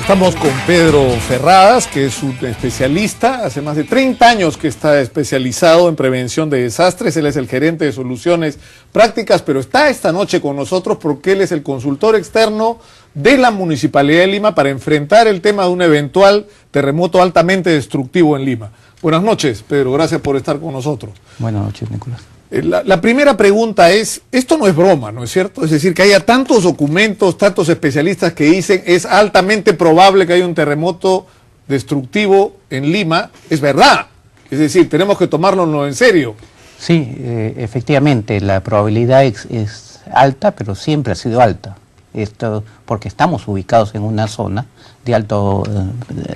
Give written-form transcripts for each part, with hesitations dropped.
Estamos con Pedro Ferradas, que es un especialista, hace más de 30 años que está especializado en prevención de desastres. Él es el gerente de soluciones prácticas, pero está esta noche con nosotros porque él es el consultor externo de la Municipalidad de Lima para enfrentar el tema de un eventual terremoto altamente destructivo en Lima. Buenas noches, Pedro, gracias por estar con nosotros. Buenas noches, Nicolás. La primera pregunta es, esto no es broma, ¿no es cierto? Es decir, que haya tantos documentos, tantos especialistas que dicen es altamente probable que haya un terremoto destructivo en Lima, es verdad. Es decir, tenemos que tomárnoslo en serio. Sí, efectivamente, la probabilidad es alta, pero siempre ha sido alta. Esto porque estamos ubicados en una zona de alta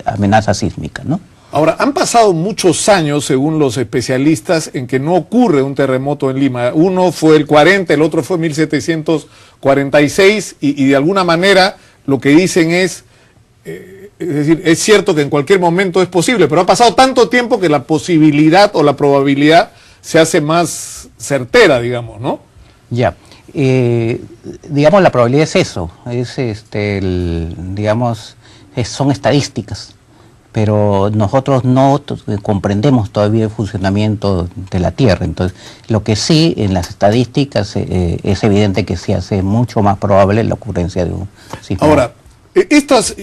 amenaza sísmica, ¿no? Ahora, han pasado muchos años, según los especialistas, en que no ocurre un terremoto en Lima. Uno fue el 40, el otro fue 1746, y de alguna manera lo que dicen es decir, es cierto que en cualquier momento es posible, pero ha pasado tanto tiempo que la posibilidad o la probabilidad se hace más certera, digamos, ¿no? Ya, digamos, la probabilidad es eso, son estadísticas. Pero nosotros no comprendemos todavía el funcionamiento de la Tierra. Entonces, lo que sí, en las estadísticas, es evidente que sí hace mucho más probable la ocurrencia de un sismo. Ahora, estos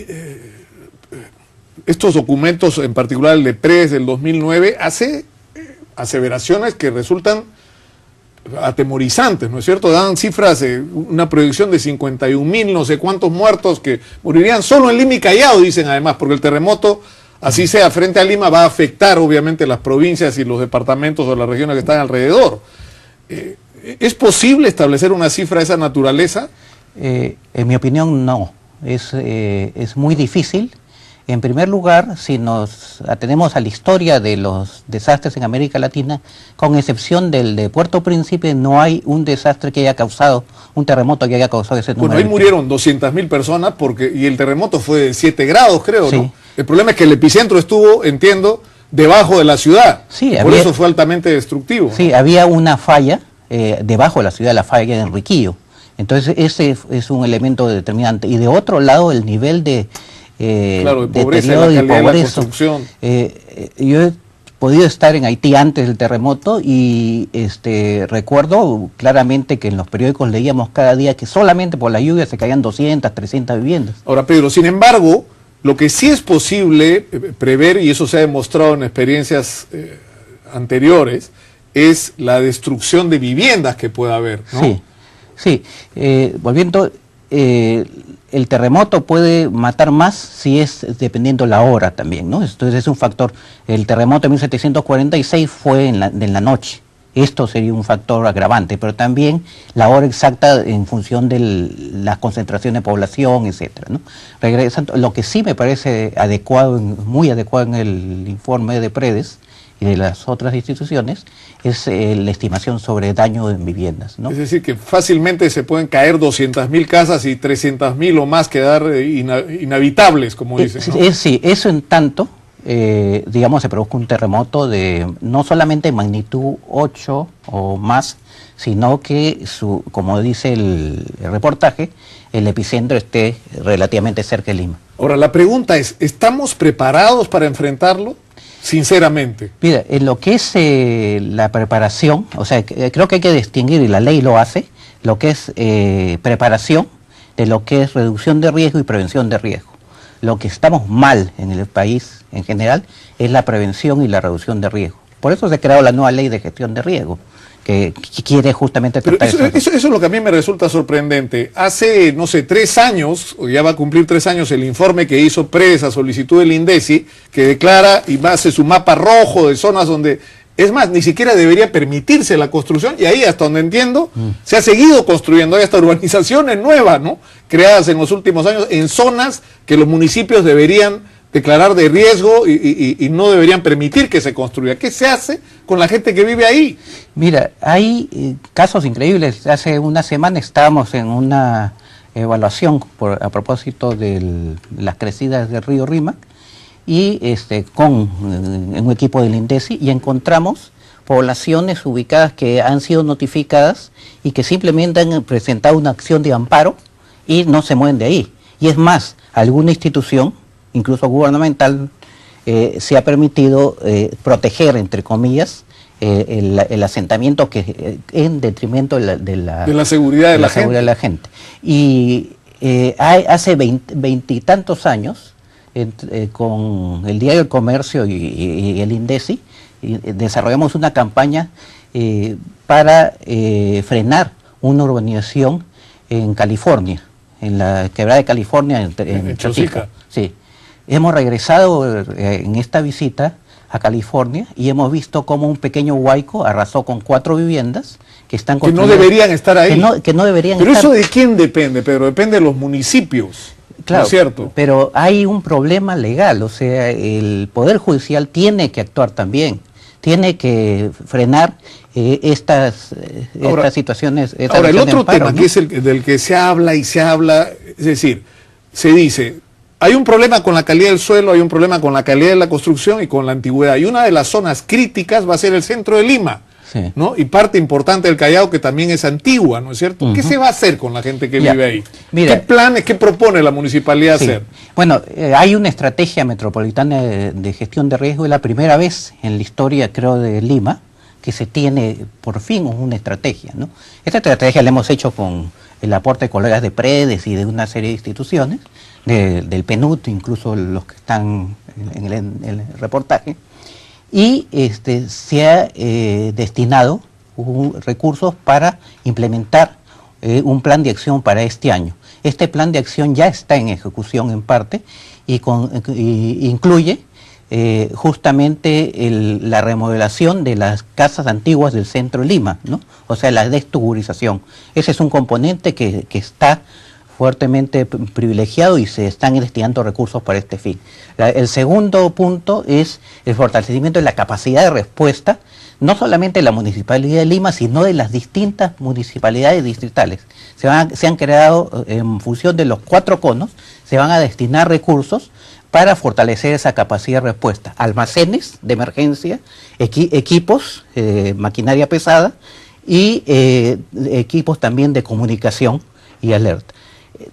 documentos, en particular el de PRES del 2009, hace aseveraciones que resultan atemorizantes, ¿no es cierto? Dan cifras, una proyección de 51.000, no sé cuántos muertos que morirían solo en Lima y Callao, dicen además, porque el terremoto, así sea, frente a Lima, va a afectar obviamente las provincias y los departamentos o las regiones que están alrededor. ¿Es posible establecer una cifra de esa naturaleza? En mi opinión, no. Es muy difícil. En primer lugar, si nos atenemos a la historia de los desastres en América Latina, con excepción del de Puerto Príncipe, no hay un desastre que haya causado, un terremoto que haya causado ese número. Bueno, ahí murieron 200.000 personas y el terremoto fue de 7 grados, creo, sí. ¿No? El problema es que el epicentro estuvo, entiendo, debajo de la ciudad. Sí, por eso fue altamente destructivo. Sí, ¿no? Había una falla debajo de la ciudad, la falla de Enriquillo. Entonces ese es un elemento determinante. Y de otro lado, el nivel de claro, de pobreza, la calidad de la construcción. Yo he podido estar en Haití antes del terremoto y recuerdo claramente que en los periódicos leíamos cada día que solamente por la lluvia se caían 200, 300 viviendas. Ahora, Pedro, sin embargo, lo que sí es posible prever, y eso se ha demostrado en experiencias anteriores, es la destrucción de viviendas que pueda haber, ¿no? Sí, sí. Volviendo... el terremoto puede matar más si es dependiendo la hora también, ¿no? Entonces es un factor. El terremoto de 1746 fue en la noche. Esto sería un factor agravante, pero también la hora exacta en función de las concentraciones de población, etcétera, ¿no? Regresando, lo que sí me parece adecuado, muy adecuado en el informe de PREDES y de las otras instituciones, es la estimación sobre daño en viviendas, ¿no? Es decir, que fácilmente se pueden caer 200.000 casas y 300.000 o más quedar inhabitables, como dicen, ¿no? Sí, eso en tanto, digamos, se produzca un terremoto de no solamente magnitud 8 o más, sino que, como dice el reportaje, el epicentro esté relativamente cerca de Lima. Ahora, la pregunta es, ¿estamos preparados para enfrentarlo? Sinceramente. Mira, en lo que es la preparación, o sea, creo que hay que distinguir, y la ley lo hace, lo que es preparación de lo que es reducción de riesgo y prevención de riesgo. Lo que estamos mal en el país en general es la prevención y la reducción de riesgo. Por eso se ha creado la nueva ley de gestión de riesgo, que quiere justamente tratar eso es lo que a mí me resulta sorprendente. Hace, no sé, 3 años, o ya va a cumplir 3 años, el informe que hizo PRES a solicitud del INDECI, que declara y hace su mapa rojo de zonas donde, es más, ni siquiera debería permitirse la construcción, y ahí, hasta donde entiendo, se ha seguido construyendo. Hay hasta urbanizaciones nuevas, ¿no?, creadas en los últimos años, en zonas que los municipios deberían declarar de riesgo y no deberían permitir que se construya. ¿Qué se hace con la gente que vive ahí? Mira, hay casos increíbles. Hace una semana estábamos en una evaluación a propósito de las crecidas del río Rímac y con un equipo del INDECI, y encontramos poblaciones ubicadas que han sido notificadas y que simplemente han presentado una acción de amparo y no se mueven de ahí. Y es más, alguna institución, incluso gubernamental, se ha permitido proteger, entre comillas, el asentamiento que en detrimento de la seguridad de la gente. Y hace 20 y tantos años, con el Diario del Comercio y el INDECI, desarrollamos una campaña para frenar una urbanización en California, en la quebrada de California, en Chosica. Sí. Hemos regresado en esta visita a California y hemos visto cómo un pequeño huaico arrasó con 4 viviendas que están construidas. Que no deberían estar ahí. Que no deberían Pero estar. eso de quién depende, Pedro, depende de los municipios. Claro, ¿no es cierto? Pero hay un problema legal, o sea, el Poder Judicial tiene que actuar también, tiene que frenar estas situaciones. Ahora, el otro tema, que es el del que se habla y se habla, es decir, se dice, hay un problema con la calidad del suelo, hay un problema con la calidad de la construcción y con la antigüedad. Y una de las zonas críticas va a ser el centro de Lima. Sí. ¿No? Y parte importante del Callao, que también es antigua, ¿no es cierto? ¿Qué se va a hacer con la gente que vive ahí? Mira, ¿qué planes, qué propone la municipalidad hacer? Bueno, hay una estrategia metropolitana de gestión de riesgo, es la primera vez en la historia, creo, de Lima, que se tiene por fin una estrategia, ¿no? Esta estrategia la hemos hecho con el aporte de colegas de Predes y de una serie de instituciones, del PNUD, incluso los que están en el reportaje, y se ha destinado recursos para implementar un plan de acción para este año. Este plan de acción ya está en ejecución en parte y incluye justamente la remodelación de las casas antiguas del centro de Lima, ¿no? O sea, la destuburización. Ese es un componente que está fuertemente privilegiado y se están destinando recursos para este fin. El segundo punto es el fortalecimiento de la capacidad de respuesta, no solamente de la Municipalidad de Lima, sino de las distintas municipalidades distritales. Se han creado, en función de los 4 conos, se van a destinar recursos para fortalecer esa capacidad de respuesta. Almacenes de emergencia, equipos, maquinaria pesada y equipos también de comunicación y alerta.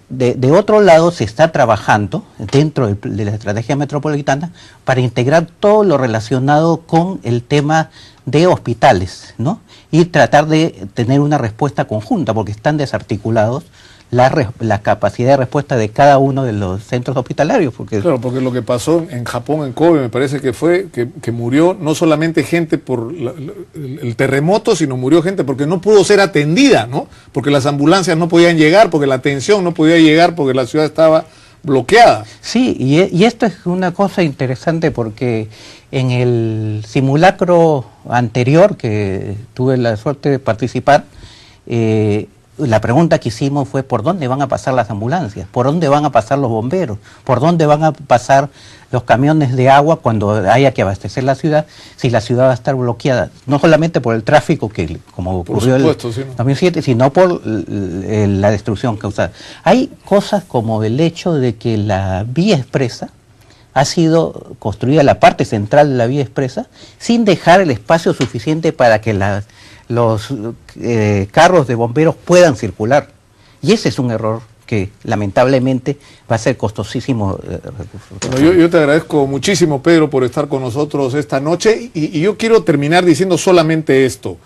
De otro lado, se está trabajando dentro de la estrategia metropolitana para integrar todo lo relacionado con el tema de hospitales, ¿no? Y tratar de tener una respuesta conjunta, porque están desarticulados la capacidad de respuesta de cada uno de los centros hospitalarios. Claro, porque lo que pasó en Japón, en Kobe, me parece que fue que murió no solamente gente por el terremoto, sino murió gente porque no pudo ser atendida, ¿no? Porque las ambulancias no podían llegar, porque la atención no podía llegar, porque la ciudad estaba bloqueada. Sí, y esto es una cosa interesante porque en el simulacro anterior que tuve la suerte de participar, la pregunta que hicimos fue ¿por dónde van a pasar las ambulancias? ¿Por dónde van a pasar los bomberos? ¿Por dónde van a pasar los camiones de agua cuando haya que abastecer la ciudad? Si la ciudad va a estar bloqueada, no solamente por el tráfico, que como ocurrió en el 2007, sino por la destrucción causada. Hay cosas como el hecho de que la vía expresa ha sido construida, la parte central de la vía expresa, sin dejar el espacio suficiente para que los carros de bomberos puedan circular. Y ese es un error que lamentablemente va a ser costosísimo. Bueno, yo te agradezco muchísimo, Pedro, por estar con nosotros esta noche y yo quiero terminar diciendo solamente esto.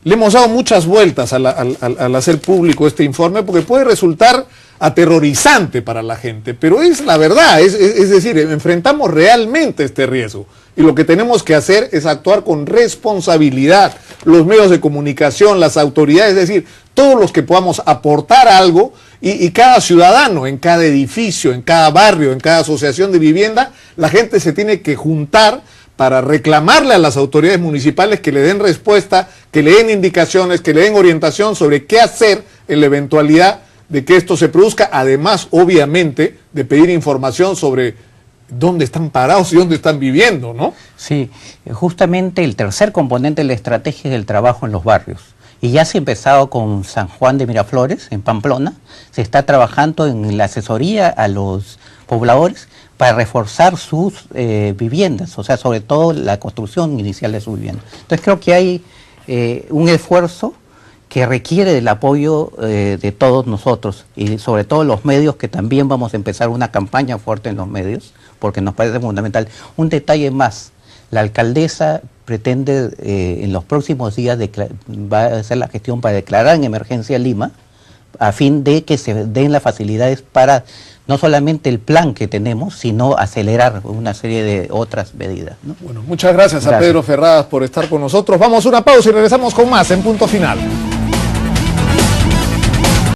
Le hemos dado muchas vueltas al hacer público este informe porque puede resultar aterrorizante para la gente, pero es la verdad, es decir, enfrentamos realmente este riesgo y lo que tenemos que hacer es actuar con responsabilidad, los medios de comunicación, las autoridades, es decir, todos los que podamos aportar algo y cada ciudadano, en cada edificio, en cada barrio, en cada asociación de vivienda, la gente se tiene que juntar para reclamarle a las autoridades municipales que le den respuesta, que le den indicaciones, que le den orientación sobre qué hacer en la eventualidad de que esto se produzca, además, obviamente, de pedir información sobre dónde están parados y dónde están viviendo, ¿no? Sí, justamente el tercer componente de la estrategia es el trabajo en los barrios. Y ya se ha empezado con San Juan de Miraflores, en Pamplona, se está trabajando en la asesoría a los pobladores para reforzar sus viviendas, o sea, sobre todo la construcción inicial de sus viviendas. Entonces creo que hay un esfuerzo que requiere del apoyo de todos nosotros y sobre todo los medios, que también vamos a empezar una campaña fuerte en los medios, porque nos parece fundamental. Un detalle más, la alcaldesa pretende en los próximos días va a hacer la gestión para declarar en emergencia Lima, a fin de que se den las facilidades para no solamente el plan que tenemos, sino acelerar una serie de otras medidas, ¿no? Bueno, muchas gracias a Pedro Ferradas por estar con nosotros. Vamos a una pausa y regresamos con más en Punto Final.